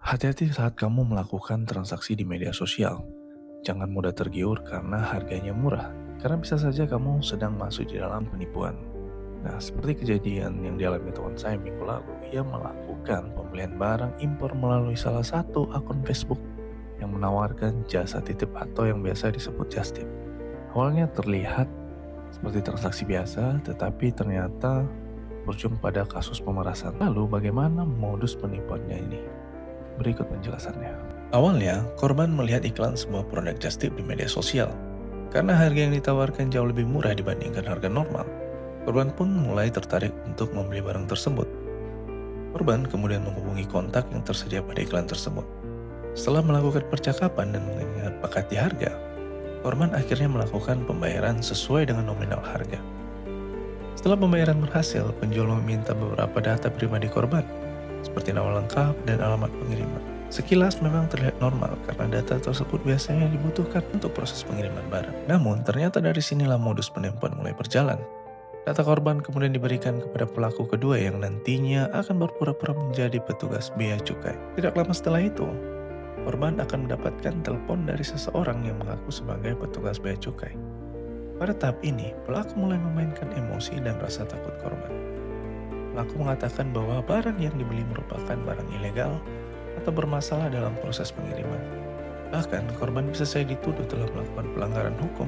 Hati-hati saat kamu melakukan transaksi di media sosial. Jangan mudah tergiur karena harganya murah, karena bisa saja kamu sedang masuk di dalam penipuan. Nah, seperti kejadian yang dialami teman saya minggu lalu, ia melakukan pembelian barang impor melalui salah satu akun Facebook yang menawarkan jasa titip atau yang biasa disebut just tip. Awalnya terlihat seperti transaksi biasa, tetapi ternyata berujung pada kasus pemerasan. Lalu bagaimana modus penipuannya ini? Berikut penjelasannya. Awalnya, korban melihat iklan sebuah produk just tip di media sosial. Karena harga yang ditawarkan jauh lebih murah dibandingkan harga normal, korban pun mulai tertarik untuk membeli barang tersebut. Korban kemudian menghubungi kontak yang tersedia pada iklan tersebut. Setelah melakukan percakapan dan menyepakati harga, korban akhirnya melakukan pembayaran sesuai dengan nominal harga. Setelah pembayaran berhasil, penjual meminta beberapa data pribadi korban, seperti nama lengkap dan alamat pengiriman. Sekilas memang terlihat normal karena data tersebut biasanya dibutuhkan untuk proses pengiriman barang. Namun, ternyata dari sinilah modus penipuan mulai berjalan. Data korban kemudian diberikan kepada pelaku kedua yang nantinya akan berpura-pura menjadi petugas bea cukai. Tidak lama setelah itu, korban akan mendapatkan telepon dari seseorang yang mengaku sebagai petugas bea cukai. Pada tahap ini, pelaku mulai memainkan emosi dan rasa takut korban. Pelaku mengatakan bahwa barang yang dibeli merupakan barang ilegal atau bermasalah dalam proses pengiriman. Bahkan, korban bisa saja dituduh telah melakukan pelanggaran hukum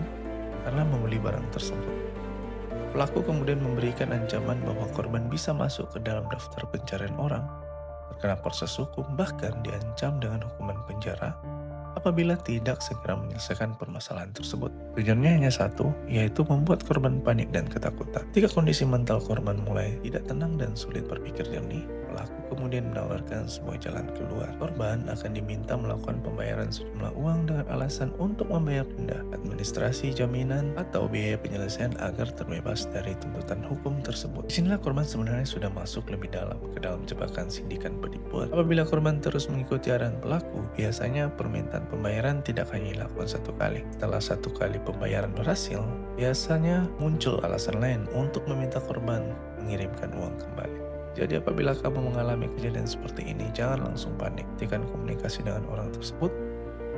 karena membeli barang tersebut. Pelaku kemudian memberikan ancaman bahwa korban bisa masuk ke dalam daftar pencarian orang, terkena proses hukum, bahkan diancam dengan hukuman penjara apabila tidak segera menyelesaikan permasalahan tersebut. Tujuannya hanya satu, yaitu membuat korban panik dan ketakutan. Ketika kondisi mental korban mulai tidak tenang dan sulit berpikir jernih, pelaku kemudian menawarkan sebuah jalan keluar. Korban akan diminta melakukan pembayaran sejumlah uang dengan alasan untuk membayar denda, administrasi jaminan, atau biaya penyelesaian agar terbebas dari tuntutan hukum tersebut. Disinilah korban sebenarnya sudah masuk lebih dalam ke dalam jebakan sindikat penipuan. Apabila korban terus mengikuti arahan pelaku, biasanya permintaan pembayaran tidak hanya dilakukan satu kali. Setelah satu kali pembayaran berhasil, biasanya muncul alasan lain untuk meminta korban mengirimkan uang kembali. Jadi apabila kamu mengalami kejadian seperti ini, jangan langsung panik. Hentikan komunikasi dengan orang tersebut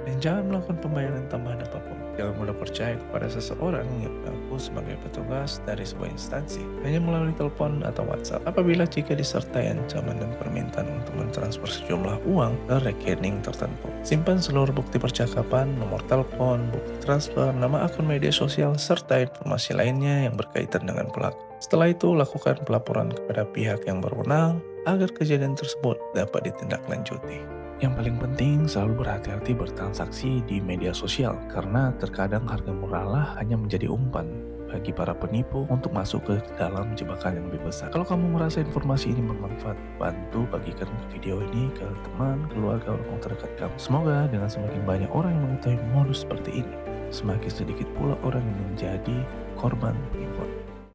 dan jangan melakukan pembayaran tambahan apapun. Jangan mudah percaya kepada seseorang yang mengaku sebagai petugas dari sebuah instansi hanya melalui telepon atau WhatsApp. Apabila jika disertai ancaman dan permintaan untuk mentransfer sejumlah uang ke rekening tertentu. Simpan seluruh bukti percakapan, nomor telepon, bukti transfer, nama akun media sosial, serta informasi lainnya yang berkaitan dengan pelaku. Setelah itu, lakukan pelaporan kepada pihak yang berwenang agar kejadian tersebut dapat ditindaklanjuti. Yang paling penting selalu berhati-hati bertransaksi di media sosial karena terkadang harga murah lah hanya menjadi umpan bagi para penipu untuk masuk ke dalam jebakan yang lebih besar. Kalau kamu merasa informasi ini bermanfaat, bantu bagikan video ini ke teman, keluarga, orang terdekat kamu. Semoga dengan semakin banyak orang yang mengetahui modus seperti ini, semakin sedikit pula orang yang menjadi korban penipuan.